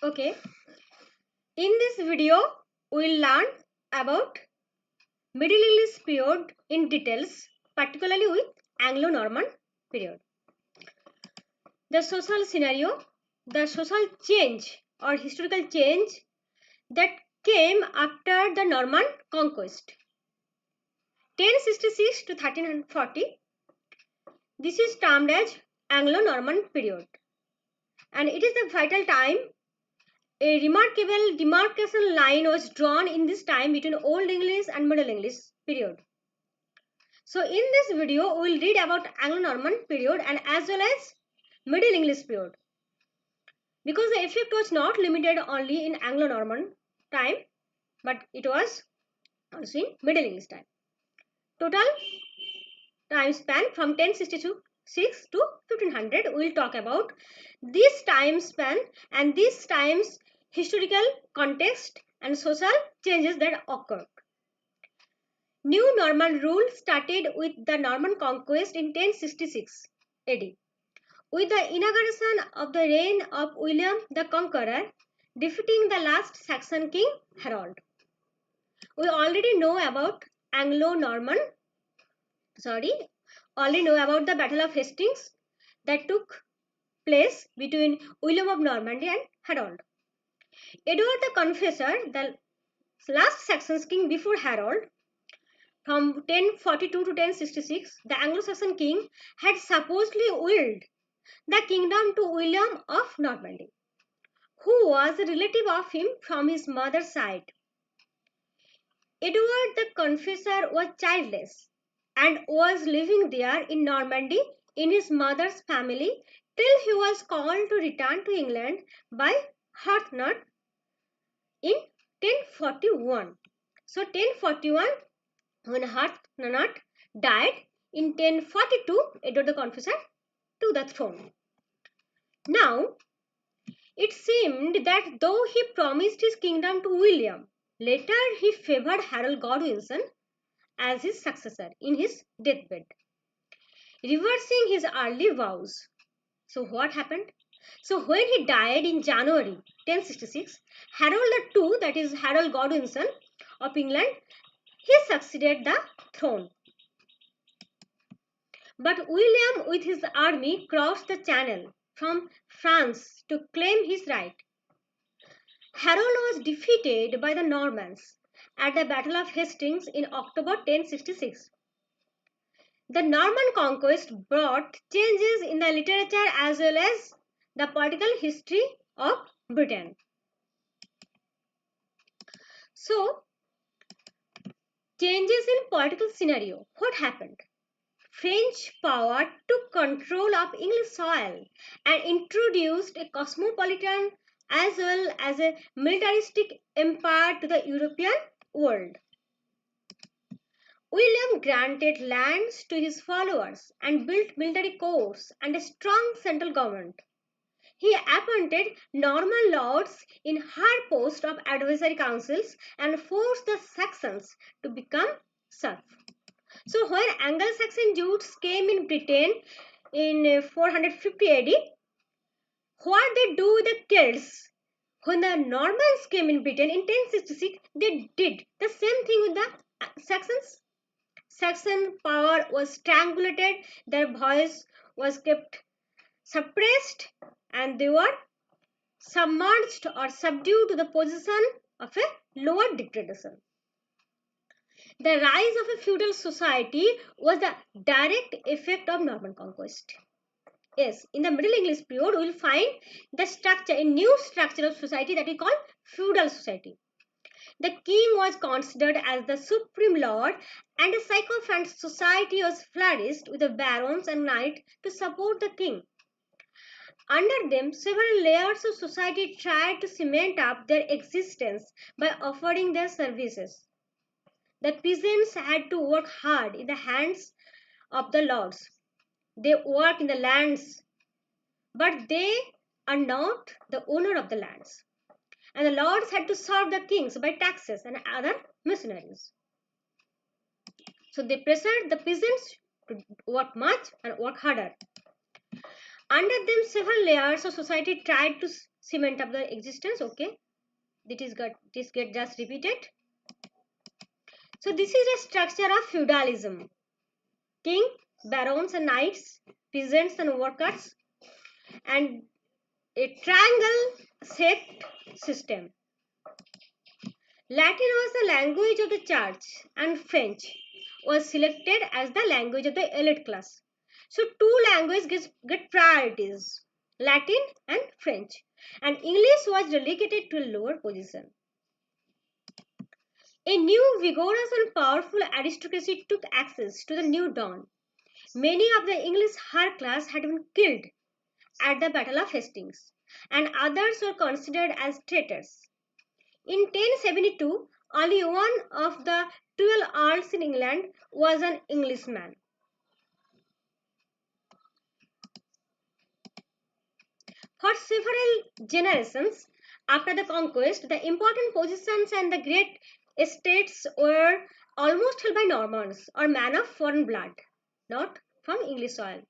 Okay, in this video we'll learn about Middle English period in details, particularly with Anglo-Norman period. The social scenario, the social change or historical change that came after the Norman conquest. 1066 to 1340, this is termed as Anglo-Norman period, and it is the vital time. A remarkable demarcation line was drawn in this time between Old English and Middle English period. So in this video, we will read about Anglo-Norman period and as well as Middle English period. Because the effect was not limited only in Anglo-Norman time, but it was also in Middle English time. Total time span from 1066 to 1500, we will talk about this time span and this time's historical context and social changes that occurred. New Norman rule started with the Norman conquest in 1066 AD, with the inauguration of the reign of William the Conqueror, defeating the last Saxon king Harold. We already know about the Battle of Hastings that took place between William of Normandy and Harold. Edward the Confessor, the last Saxon king before Harold, from 1042 to 1066, the Anglo-Saxon king had supposedly willed the kingdom to William of Normandy, who was a relative of him from his mother's side. Edward the Confessor was childless and was living there in Normandy in his mother's family till he was called to return to England by Hartnott in 1041. So 1041, when Hartnott died, in 1042, Edward the Confessor to the throne. Now, it seemed that though he promised his kingdom to William, later he favoured Harold Godwinson as his successor in his deathbed, reversing his early vows. So what happened? So when he died in January 1066, Harold II, that is Harold Godwinson of England, he succeeded the throne. But William with his army crossed the channel from France to claim his right. Harold was defeated by the Normans at the Battle of Hastings in October 1066. The Norman conquest brought changes in the literature as well as the political history of Britain. So, changes in political scenario. What happened? French power took control of English soil and introduced a cosmopolitan as well as a militaristic empire to the European world. William granted lands to his followers and built military corps and a strong central government. He appointed Norman lords in high posts of advisory councils and forced the Saxons to become serfs. So when Anglo-Saxon Jutes came in Britain in 450 AD, what they do with the Celts? When the Normans came in Britain in 1066, they did the same thing with the Saxons. Saxon power was strangulated, their voice was kept suppressed, and they were submerged or subdued to the position of a lower dictatorship. The rise of a feudal society was the direct effect of Norman conquest. Yes, in the Middle English period, we will find the structure, a new structure of society that we call feudal society. The king was considered as the supreme lord, and a sycophant society was flourished with the barons and knights to support the king. Under them, several layers of society tried to cement up their existence by offering their services. The peasants had to work hard in the hands of the lords. They work in the lands, but they are not the owner of the lands. And the lords had to serve the kings by taxes and other mercenaries. So they pressured the peasants to work much and work harder. Under them, several layers of society tried to cement up the existence. Okay, this get just repeated. So this is a structure of feudalism: king, barons and knights, peasants and workers, and a triangle shaped system. Latin was the language of the church, and French was selected as the language of the elite class. So two languages get priorities: Latin and French, and English was relegated to a lower position. A new, vigorous and powerful aristocracy took access to the new dawn. Many of the English higher class had been killed at the Battle of Hastings, and others were considered as traitors. In 1072, only one of the 12 earls in England was an Englishman. For several generations after the conquest, the important positions and the great estates were almost held by Normans or men of foreign blood, not from English soil.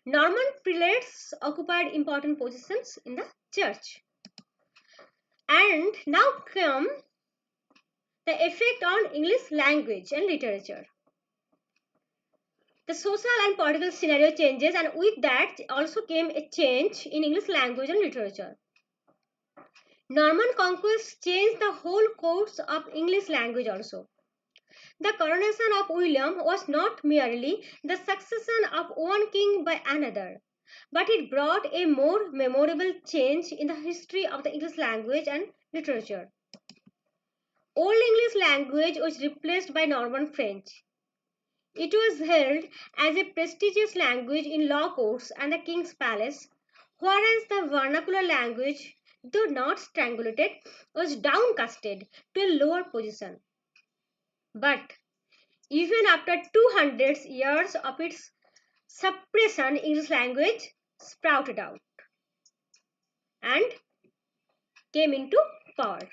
Norman prelates occupied important positions in the church. And now come the effect on English language and literature. The social and political scenario changes, and with that also came a change in English language and literature. Norman conquest changed the whole course of English language also. The coronation of William was not merely the succession of one king by another, but it brought a more memorable change in the history of the English language and literature. Old English language was replaced by Norman French. It was held as a prestigious language in law courts and the king's palace, whereas the vernacular language, though not strangulated, was downcasted to a lower position. But even after 200 years of its suppression, English language sprouted out and came into power.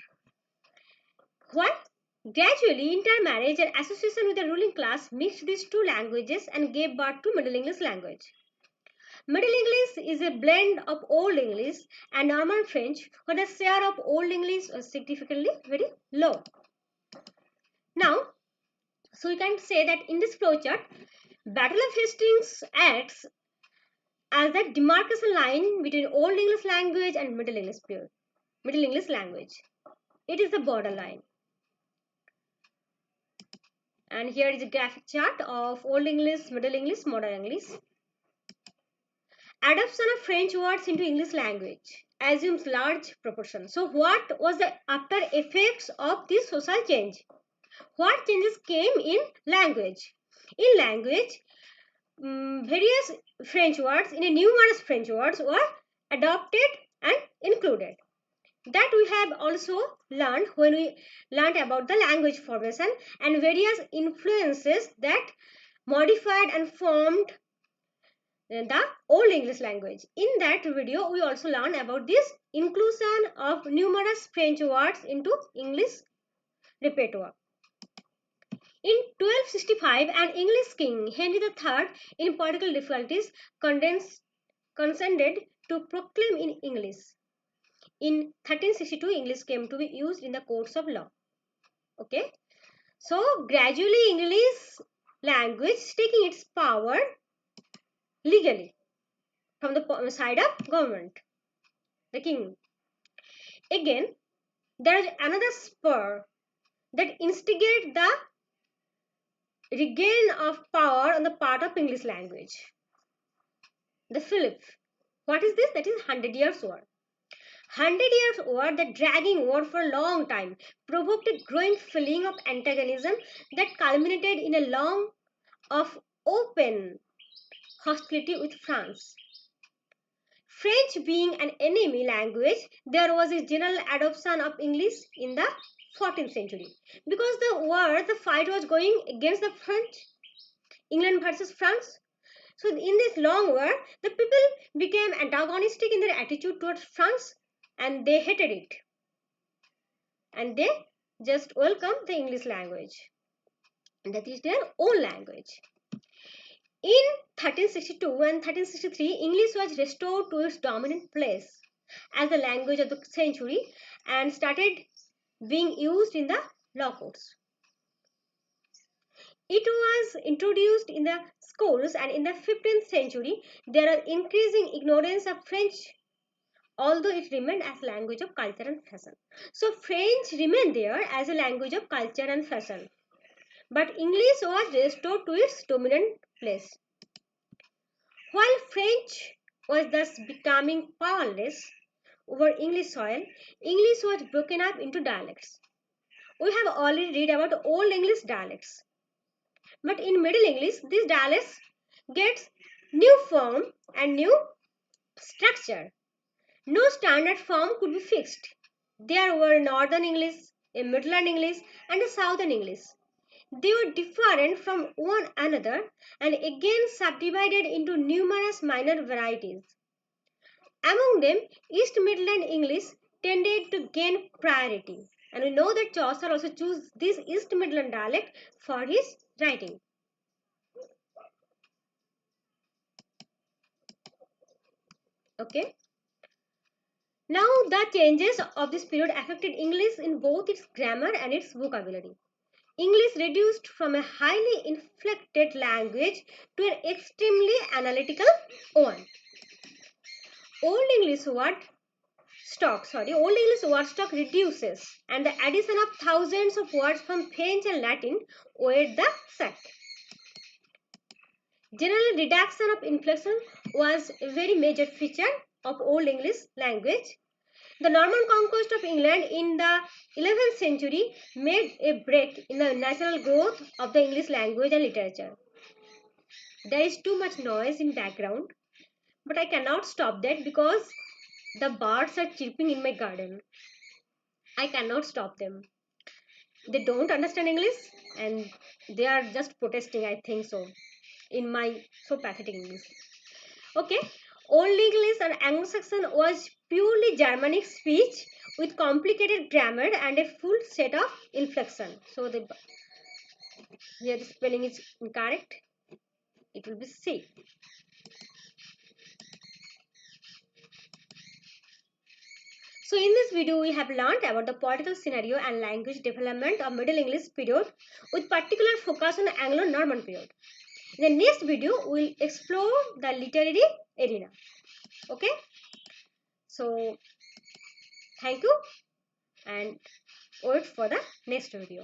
Why? Gradually, intermarriage and association with the ruling class mixed these two languages and gave birth to Middle English language. Middle English is a blend of Old English and Norman French, where the share of Old English was significantly very low. Now, so we can say that in this flowchart, Battle of Hastings acts as the demarcation line between Old English language and Middle English language. It is the borderline. And here is a graphic chart of Old English, Middle English, Modern English. Adoption of French words into English language assumes large proportion. So what was the after effects of this social change? What changes came in language? In language, various French words, numerous French words were adopted and included. That we have also learned when we learned about the language formation and various influences that modified and formed the Old English language. In that video, we also learned about this inclusion of numerous French words into English repertoire. In 1265, an English king, Henry III, in political difficulties, consented to proclaim in English. In 1362, English came to be used in the courts of law. Okay, so gradually English language taking its power legally from the side of government, the king. Again, there is another spur that instigates the regain of power on the part of English language. The Philip. What is this? That is 100 Years' War. 100 Years' War, the dragging war for a long time, provoked a growing feeling of antagonism that culminated in a long of open hostility with France. French being an enemy language, there was a general adoption of English in the 14th century. Because the fight was going against the French, England versus France. So in this long war, the people became antagonistic in their attitude towards France and they hated it. And they just welcomed the English language. And that is their own language. In 1362 and 1363, English was restored to its dominant place. as the language of the century and started being used in the law courts. It was introduced in the schools, and in the 15th century there are increasing ignorance of French, although it remained as language of culture and fashion. So French remained there as a language of culture and fashion, but English was restored to its dominant place. While French was thus becoming powerless over English soil, English was broken up into dialects. We have already read about Old English dialects. But in Middle English, these dialects get new form and new structure. No standard form could be fixed. There were Northern English, a Midland English, and a Southern English. They were different from one another and again subdivided into numerous minor varieties. Among them, East Midland English tended to gain priority. And we know that Chaucer also chose this East Midland dialect for his writing. Okay. Now, the changes of this period affected English in both its grammar and its vocabulary. English reduced from a highly inflected language to an extremely analytical one. Old English word stock reduces, and the addition of thousands of words from French and Latin weighed the sack. General reduction of inflection was a very major feature of Old English language. The Norman conquest of England in the 11th century made a break in the natural growth of the English language and literature. There is too much noise in background, but I cannot stop that because the birds are chirping in my garden. I cannot stop them. They don't understand English and they are just protesting, I think so, in my so pathetic English. Okay, Old English and Anglo-Saxon was purely Germanic speech with complicated grammar and a full set of inflection. So here the spelling is incorrect. It will be C. So in this video we have learnt about the political scenario and language development of Middle English period with particular focus on the Anglo-Norman period. In the next video we will explore the literary arena. Okay. So thank you and wait for the next video.